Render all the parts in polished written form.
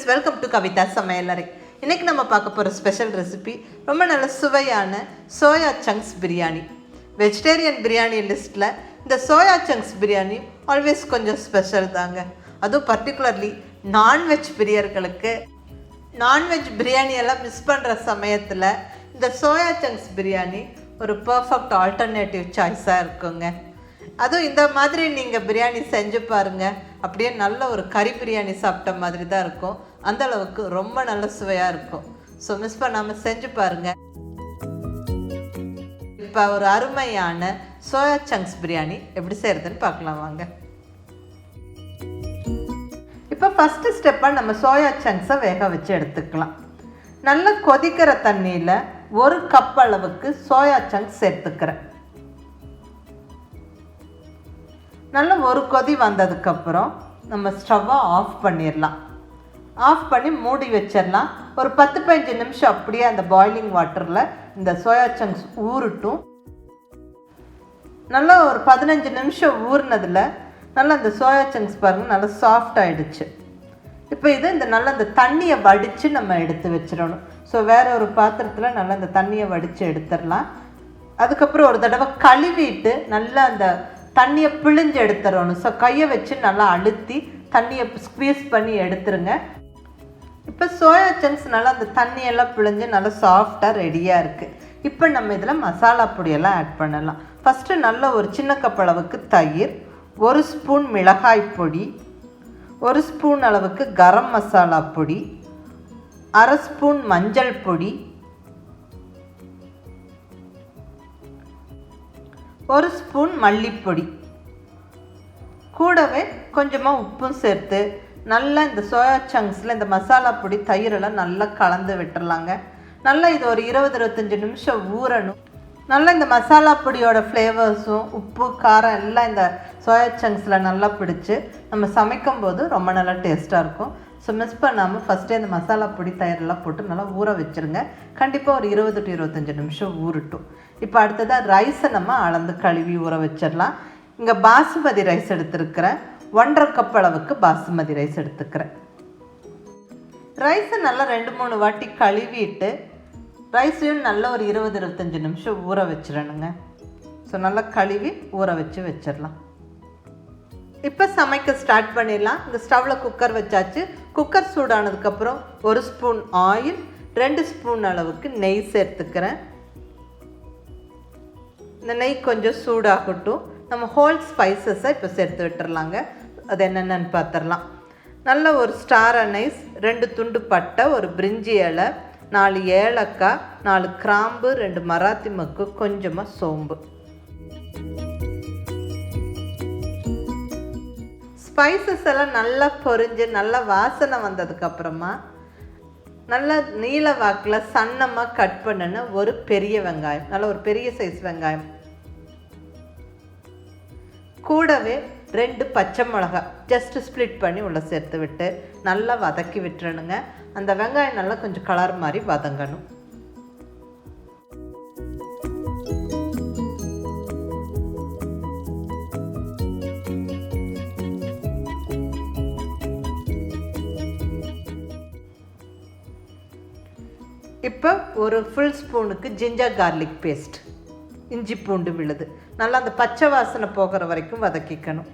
Welcome to Kavitha சமையலறை. இன்றைக்கி நம்ம பார்க்க போகிற ஸ்பெஷல் ரெசிபி ரொம்ப நல்ல சுவையான soya chunks biryani. Vegetarian biryani லிஸ்ட்டில் இந்த சோயா சங்க்ஸ் பிரியாணி ஆல்வேஸ் கொஞ்சம் ஸ்பெஷல் தாங்க. அதுவும் பர்டிகுலர்லி நான்வெஜ் பிரியர்களுக்கு நான்வெஜ் பிரியாணியெல்லாம் மிஸ் பண்ணுற சமயத்தில் இந்த சோயா சங்க்ஸ் பிரியாணி ஒரு பர்ஃபெக்ட் ஆல்டர்னேட்டிவ் சாய்ஸாக இருக்குங்க. அதுவும் இந்த மாதிரி நீங்கள் பிரியாணி செஞ்சு பாருங்கள், அப்படியே நல்ல ஒரு கறி பிரியாணி சாப்பிட்ட மாதிரி தான் இருக்கும். அந்தளவுக்கு ரொம்ப நல்ல சுவையாக இருக்கும். ஸோ மிஸ் பண்ணாமல் செஞ்சு பாருங்கள். இப்போ ஒரு அருமையான சோயா சங்க்ஸ் பிரியாணி எப்படி செய்கிறதுன்னு பார்க்கலாம் வாங்க. இப்போ ஃபஸ்ட்டு ஸ்டெப்பாக நம்ம சோயா சங்க்ஸை வேக வச்சு எடுத்துக்கலாம். நல்லா கொதிக்கிற தண்ணியில் 1 கப் அளவுக்கு சோயா சங்க்ஸ் சேர்த்துக்கிறேன். நல்லா ஒரு கொதி வந்ததுக்கப்புறம் நம்ம ஸ்டவ்வை ஆஃப் பண்ணிடலாம். ஆஃப் பண்ணி மூடி வச்சிடலாம். ஒரு 10-15 நிமிஷம் அப்படியே அந்த பாய்லிங் வாட்டரில் இந்த சோயா சங்க்ஸ் ஊறட்டும். நல்லா ஒரு 15 நிமிஷம் ஊறினதில் நல்லா இந்த சோயா சங்க்ஸ் பாருங்கள் நல்லா சாஃப்ட் ஆகிடுச்சு. இப்போ இது நல்லா இந்த தண்ணியை வடித்து நம்ம எடுத்து வச்சிடணும். ஸோ வேறு ஒரு பாத்திரத்தில் நல்லா இந்த தண்ணியை வடித்து எடுத்துடலாம். அதுக்கப்புறம் ஒரு தடவை கழுவிட்டு நல்லா அந்த தண்ணியை பிழிஞ்சு எடுத்துடணும். ஸோ கையை வச்சு நல்லா அழுத்தி தண்ணியை ஸ்க்வீஸ் பண்ணி எடுத்துருங்க. இப்போ சோயா சங்க்ஸ் நல்லா அந்த தண்ணியெல்லாம் பிழிஞ்சு நல்லா சாஃப்டாக ரெடியாக இருக்குது. இப்போ நம்ம இதில் மசாலா பொடியெல்லாம் ஆட் பண்ணலாம். ஃபஸ்ட்டு நல்ல ஒரு சின்ன கப் அளவுக்கு தயிர், 1 ஸ்பூன் மிளகாய் பொடி, 1 ஸ்பூன் அளவுக்கு கரம் மசாலா பொடி, 1/2 ஸ்பூன் மஞ்சள் பொடி, 1 ஸ்பூன் மல்லிப்பொடி, கூடவே கொஞ்சமாக உப்பும் சேர்த்து நல்லா இந்த சோயா சங்க்ஸில் இந்த மசாலா பொடி தயிரெல்லாம் நல்லா கலந்து விட்டுறலாங்க. நல்லா இது ஒரு 20-25 நிமிஷம் ஊறணும். நல்லா இந்த மசாலா பொடியோட ஃப்ளேவர்ஸும் உப்பு காரம் எல்லாம் இந்த சோயா சங்க்ஸில் நல்லா பிடிச்சி நம்ம சமைக்கும் போது ரொம்ப நல்லா டேஸ்ட்டாக இருக்கும். ஸோ மிஸ் பண்ணாமல் ஃபஸ்ட்டே இந்த மசாலா பொடி தயிரெல்லாம் போட்டு நல்லா ஊற வச்சுருங்க. கண்டிப்பாக ஒரு 20-25 நிமிஷம் ஊறட்டும். இப்போ அடுத்ததாக ரைஸை நம்ம அளந்து கழுவி ஊற வச்சிடலாம். இங்கே பாசுமதி ரைஸ் எடுத்துருக்கிறேன். 1.5 கப் அளவுக்கு பாசுமதி ரைஸ் எடுத்துக்கிறேன். ரைஸை நல்லா 2-3 வாட்டி கழுவிட்டு ரைஸையும் நல்லா ஒரு 20-25 நிமிஷம் ஊற வச்சிடணுங்க. ஸோ நல்லா கழுவி ஊற வச்சிடலாம். இப்போ சமைக்க ஸ்டார்ட் பண்ணிடலாம். இந்த ஸ்டவ்வில் குக்கர் வச்சாச்சு. குக்கர் சூடானதுக்கப்புறம் 1 ஸ்பூன் ஆயில், 2 ஸ்பூன் அளவுக்கு நெய் சேர்த்துக்கிறேன். இந்த நெய் கொஞ்சம் சூடாகட்டும். நம்ம ஹோல் ஸ்பைசஸை இப்போ சேர்த்து விட்டுறலாங்க. அது என்னென்னு பார்த்துடலாம். நல்ல ஒரு ஸ்டார் அனைஸ், 2 துண்டு பட்டை, 1 பிரிஞ்சி இலை, 4 ஏலக்காய், 4 கிராம்பு, 2 மராத்தி மொக்கு, கொஞ்சமாக சோம்பு. ஸ்பைசஸ் எல்லாம் நல்லா பொரிஞ்சு நல்லா வாசனை வந்ததுக்கப்புறமா நல்லா நீல வாக்கில் சன்னமாக கட் பண்ணின ஒரு பெரிய வெங்காயம், நல்ல ஒரு பெரிய சைஸ் வெங்காயம், கூடவே 2 பச்சை மிளகாய் ஜஸ்ட் ஸ்ப்ளிட் பண்ணி உள்ளே சேர்த்து விட்டு நல்லா வதக்கி விட்டுறணுங்க. அந்த வெங்காயம் நல்லா கொஞ்சம் கலர் மாதிரி வதங்கணும். இப்போ ஒரு ஃபுல் ஸ்பூனுக்கு ஜிஞ்சர் கார்லிக் பேஸ்ட், இஞ்சி பூண்டு விழுது, நல்லா அந்த பச்சை வாசனை போகிற வரைக்கும் வதக்கிக்கணும்.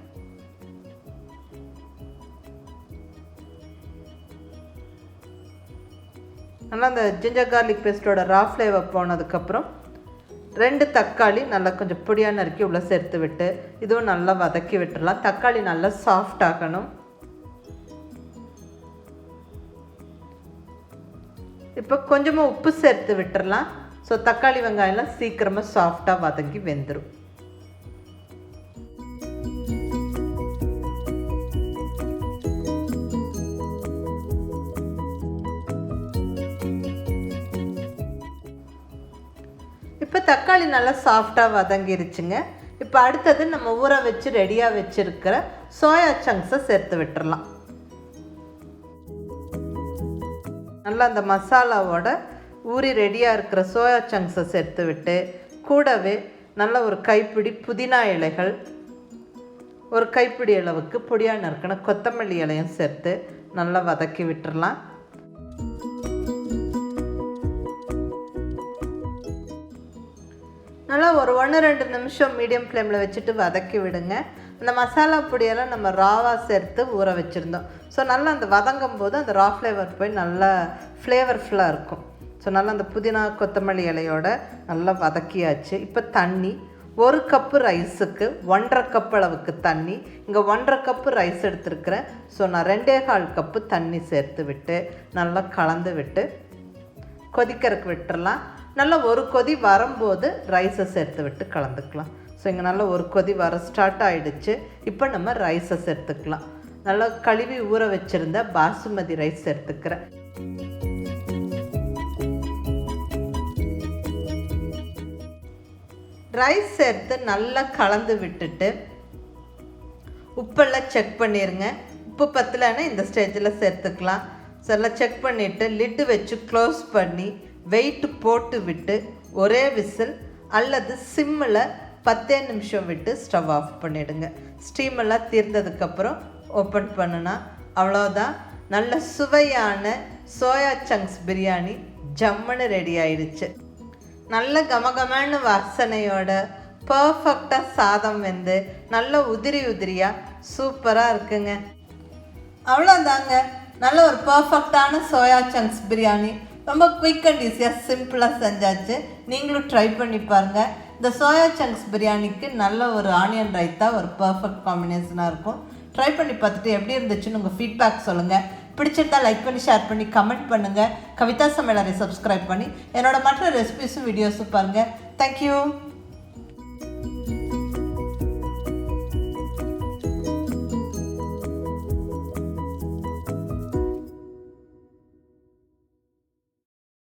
நல்லா அந்த ஜிஞ்சர் கார்லிக் பேஸ்ட்டோட ரா ஃப்ளேவர் போனதுக்கப்புறம் 2 தக்காளி நல்லா கொஞ்சம் பொடியாக நறுக்கி உள்ளே சேர்த்து விட்டு இதுவும் நல்லா வதக்கி விட்டுடலாம். தக்காளி நல்லா சாஃப்ட் ஆகணும். இப்போ கொஞ்சமாக உப்பு சேர்த்து விட்டுறலாம். ஸோ தக்காளி வெங்காயம்லாம் சீக்கிரமாக சாஃப்டாக வதங்கி வெந்துடும். இப்போ தக்காளி நல்லா சாஃப்டாக வதங்கிருச்சுங்க. இப்போ அடுத்தது நம்ம ஊற வச்சு ரெடியாக வச்சுருக்கிற சோயா சங்க்ஸை சேர்த்து விட்டுறலாம். நல்லா அந்த மசாலாவோட ஊறி ரெடியாக இருக்கிற சோயா சங்க்ஸை சேர்த்து விட்டு கூடவே நல்ல ஒரு கைப்பிடி புதினா இலைகள், ஒரு கைப்பிடி அளவுக்கு பொடியாக நறுக்கின கொத்தமல்லி இலையும் சேர்த்து நல்லா வதக்கி விட்டுறலாம். நல்லா ஒரு 1-2 நிமிஷம் மீடியம் ஃப்ளேமில் வச்சுட்டு வதக்கி விடுங்க. அந்த மசாலா பொடியெல்லாம் நம்ம ராவாக சேர்த்து ஊற வச்சுருந்தோம். ஸோ நல்லா அந்த வதங்கும் போது அந்த ரா ஃப்ளேவர் போய் நல்லா ஃப்ளேவர்ஃபுல்லாக இருக்கும். ஸோ நல்லா அந்த புதினா கொத்தமல்லி இலையோட நல்லா வதக்கியாச்சு. இப்போ தண்ணி 1 கப்பு ரைஸுக்கு 1.5 கப் அளவுக்கு தண்ணி. இங்கே 1.5 கப்பு ரைஸ் எடுத்துருக்கிறேன். ஸோ நான் 2.25 கப்பு தண்ணி சேர்த்து விட்டு நல்லா கலந்து விட்டு கொதிக்கிறதுக்கு விட்டுறலாம். நல்லா ஒரு கொதி வரும்போது ரைஸை சேர்த்து விட்டு கலந்துக்கலாம். ஸோ இங்கே நல்லா ஒரு கொதி வர ஸ்டார்ட் ஆகிடுச்சு. இப்போ நம்ம ரைஸை சேர்த்துக்கலாம். நல்லா கழுவி ஊற வச்சுருந்த பாசுமதி ரைஸ் சேர்த்துக்கிறேன். ரைஸ் சேர்த்து நல்லா கலந்து விட்டுட்டு உப்பெல்லாம் செக் பண்ணிடுங்க. உப்பு பத்தலைன்னா இந்த ஸ்டேஜில் சேர்த்துக்கலாம். ஸோ எல்லாம் செக் பண்ணிவிட்டு லிட்டு வச்சு க்ளோஸ் பண்ணி வெயிட்டு போட்டு விட்டு ஒரே விசில் அல்லது சிம்மில் 10 நிமிஷம் விட்டு ஸ்டவ் ஆஃப் பண்ணிவிடுங்க. ஸ்டீமெல்லாம் தீர்ந்ததுக்கப்புறம் ஓப்பன் பண்ணுனா அவ்வளோதான். நல்ல சுவையான சோயா சங்க்ஸ் பிரியாணி ஜம்முன்னு ரெடி ஆயிடுச்சு. நல்ல கமகமான வாசனையோட பர்ஃபெக்டாக சாதம் வெந்து நல்ல உதிரியாக சூப்பராக இருக்குங்க. அவ்வளோதாங்க, நல்ல ஒரு பர்ஃபெக்டான சோயா சங்க்ஸ் பிரியாணி ரொம்ப குயிக் அண்ட் ஈஸியாக சிம்பிளாக செஞ்சாச்சு. நீங்களும் ட்ரை பண்ணி பாருங்கள். இந்த சோயா சங்க்ஸ் பிரியாணிக்கு நல்ல ஒரு ஆனியன் ரைத்தா ஒரு பர்ஃபெக்ட் காம்பினேஷனாக இருக்கும். ட்ரை பண்ணி பார்த்துட்டு எப்படி இருந்துச்சுன்னு உங்கள் ஃபீட்பேக் சொல்லுங்கள். பிடிச்சிருந்தா லைக் பண்ணி ஷேர் பண்ணி கமெண்ட் பண்ணுங்கள். கவிதா சமையலறை சப்ஸ்கிரைப் பண்ணி என்னோட மற்ற ரெசிபிஸும் வீடியோஸும் பாருங்கள். தேங்க்யூ.